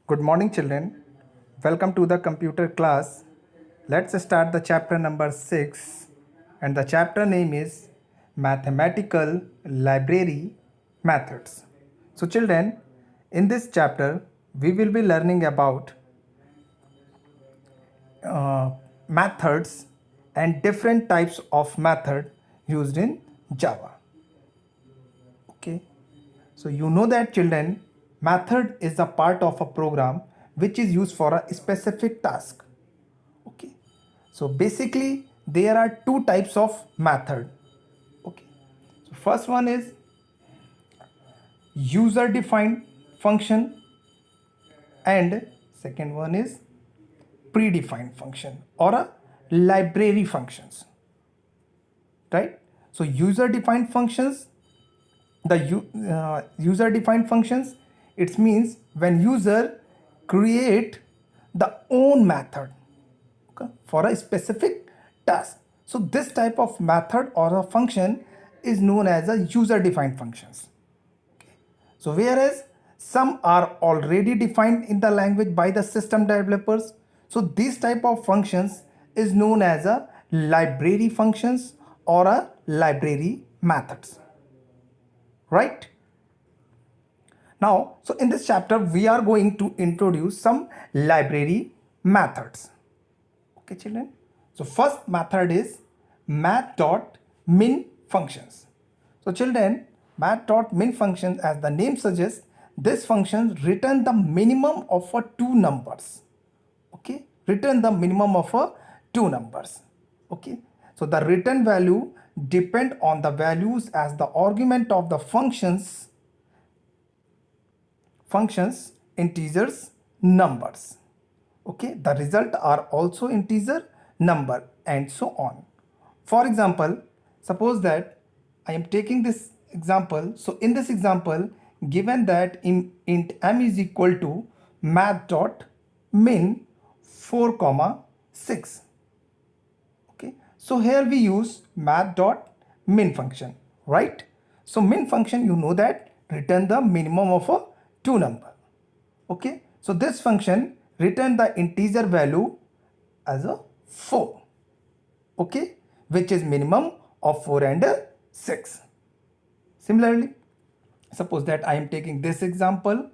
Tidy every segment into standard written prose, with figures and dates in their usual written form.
Good morning, children. Welcome to the computer class. Let's start the chapter number 6, and the chapter name is Mathematical Library Methods. So, children, in this chapter, we will be learning about uh, methods and different types of method used in Java. Okay. So you know that, children, method is a part of a program which is used for a specific task. Okay. So basically there are two types of method. Okay. So first one is user defined function and second one is predefined function or a library functions. Right? So user defined functions, user defined functions, it means when user create the own method, okay, for a specific task. So this type of method or a function is known as a user defined functions. So whereas some are already defined in the language by the system developers, so this type of functions is known as a library functions or a library methods. Right? Now, so in this chapter, we are going to introduce some library methods. Okay, children. So first method is math.min functions. So children, math.min functions, as the name suggests, this function return the minimum of two numbers. Okay, return the minimum of two numbers. Okay, so the return value depend on the values as the argument of the functions integers numbers. Okay, the result are also integer number and so on. For example, suppose that I am taking this example. So in this example, given that in int m is equal to math dot min 4 comma 6. Okay, so here we use math dot min function, right? So min function, you know that return the minimum of a two number. Okay, so this function return the integer value as a 4. Okay, which is minimum of 4 and 6. Similarly, suppose that I am taking this example.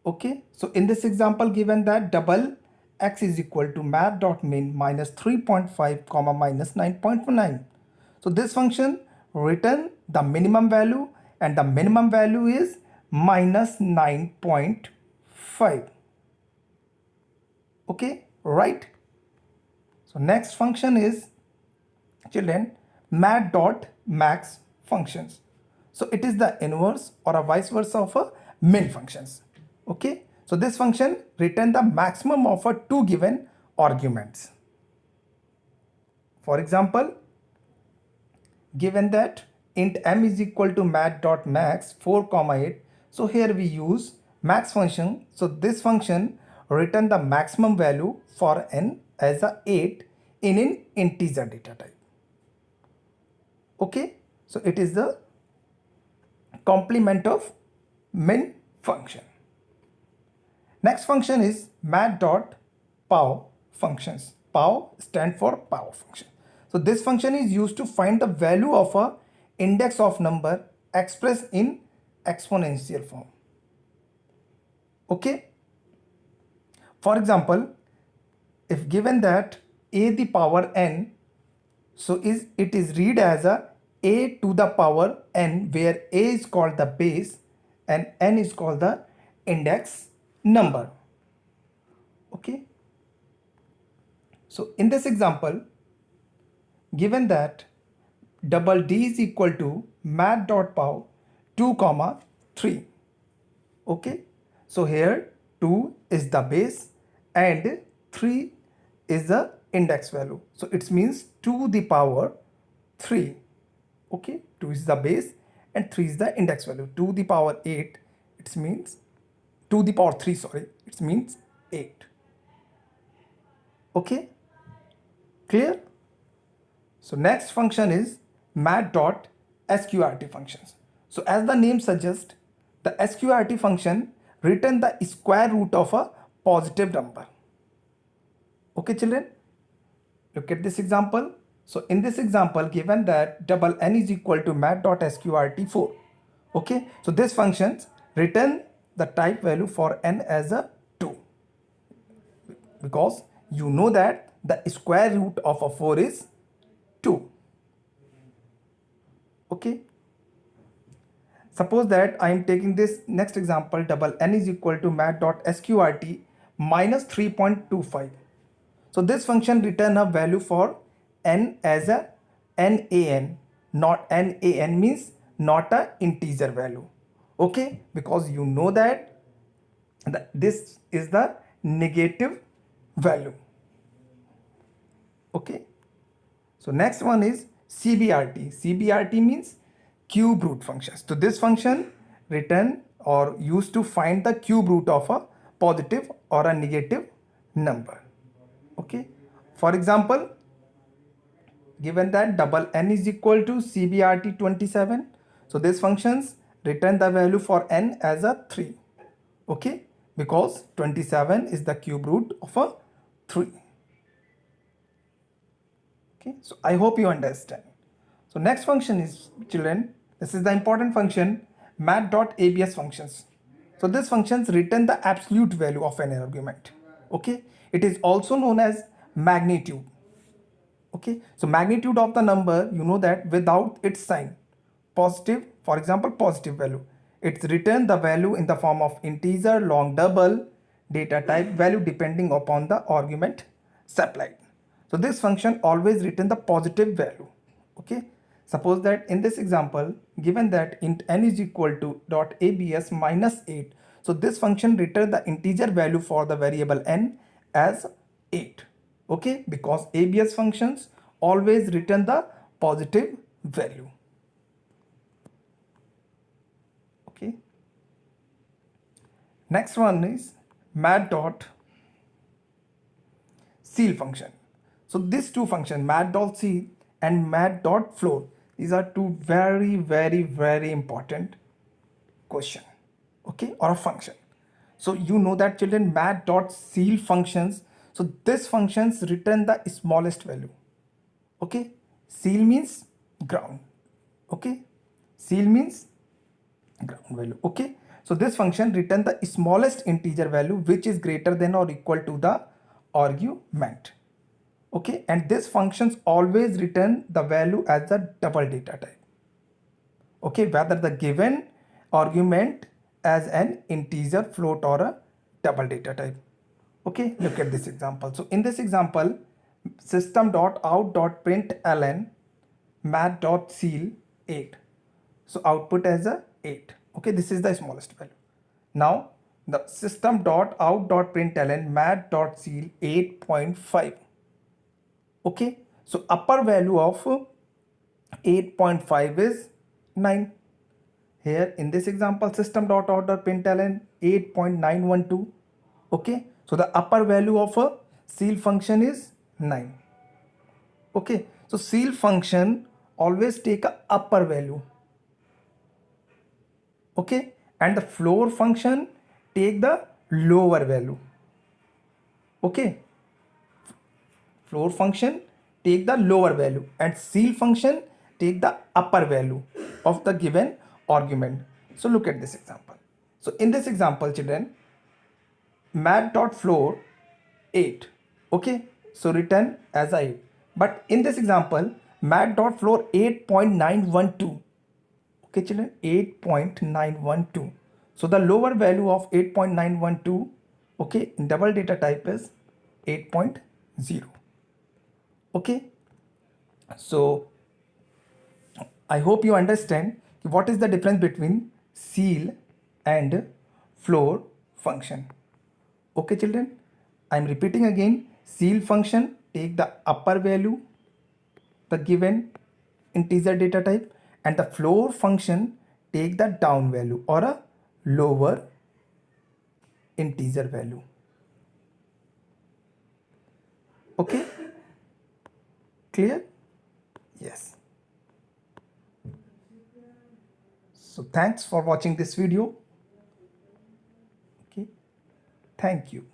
Okay, so in this example, given that double x is equal to math.min minus 3.5 comma minus 9.9. So this function return the minimum value, and the minimum value is minus 9.5. Okay, right? So next function is, children, math.max functions. So it is the inverse or a vice versa of a min functions. Okay, so this function return the maximum of a two given arguments. For example, given that int m is equal to math.max 4 comma 8, so here we use max function. So this function return the maximum value for n as a 8 in an integer data type. Okay, so it is the complement of min function. Next function is math.pow functions. Pow stand for power function. So this function is used to find the value of a index of number expressed in exponential form. Okay, for example, if given that a the power n, so it is read as a to the power n, where a is called the base and n is called the index number. Okay, so in this example, given that double d is equal to math.pow 2 comma 3. Okay, so here 2 is the base and 3 is the index value. So it means 2 the power 3. Okay, 2 is the base and 3 is the index value. 2 the power 8, it means 2 the power 3, sorry, it means 8. Okay, clear? So next function is math.sqrt functions. So as the name suggests, the sqrt function return the square root of a positive number. Okay children, look at this example. So in this example, given that double n is equal to mat.sqrt4. Okay, so this functions return the type value for n as a 2, because you know that the square root of a 4 is 2. Okay, suppose that I am taking this next example, double n is equal to mat.sqrt minus 3.25. So this function return a value for n as a nan, not nan means not a integer value. Okay, because you know that this is the negative value. Okay, so next one is CBRT. CBRT means cube root functions. So this function return or used to find the cube root of a positive or a negative number. Okay, for example, given that double n is equal to CBRT 27, so this functions return the value for n as a 3. Okay, because 27 is the cube root of a 3. Okay, so I hope you understand. So next function is, children, this is the important function, mat.abs functions. So this functions return the absolute value of an argument. Okay, it is also known as magnitude. Okay, so magnitude of the number, you know that without its sign, positive, for example, positive value, it's return the value in the form of integer, long, double, data type value depending upon the argument supplied. So this function always return the positive value. Okay, suppose that in this example, given that int n is equal to dot abs minus 8, so this function return the integer value for the variable n as 8. Okay, because abs functions always return the positive value. Okay, next one is mat.ceil function. So these two functions, mat.ceil and mat.floor, these are two very important question, okay, or a function. So you know that children, mat.ceil functions, so this functions return the smallest value. Okay, ceil means ground. Okay, ceil means ground value. Okay, so this function return the smallest integer value which is greater than or equal to the argument. Okay, and this functions always return the value as a double data type. Okay, whether the given argument as an integer, float, or a double data type. Okay, look at this example. So in this example, system.out.println mat.ceil 8. So output as a 8. Okay, this is the smallest value. Now the system.out.println mat.ceil 8.5. Okay, so upper value of 8.5 is 9. Here in this example, system.out.println 8.912. Okay, so the upper value of a ceil function is 9. Okay, so ceil function always take a upper value. Okay, and the floor function take the lower value. Okay, floor function take the lower value and ceil function take the upper value of the given argument. So look at this example. So in this example, children, mat.floor 8. Okay, so return as 8. But in this example, mat.floor 8.912. Okay children, 8.912. So the lower value of 8.912, okay, in double data type is 8.0. Okay, so I hope you understand what is the difference between ceil and floor function. Okay children, I am repeating again, ceil function take the upper value, the given integer data type, and the floor function take the down value or a lower integer value. Okay, clear? Yes. So thanks for watching this video. Okay, thank you.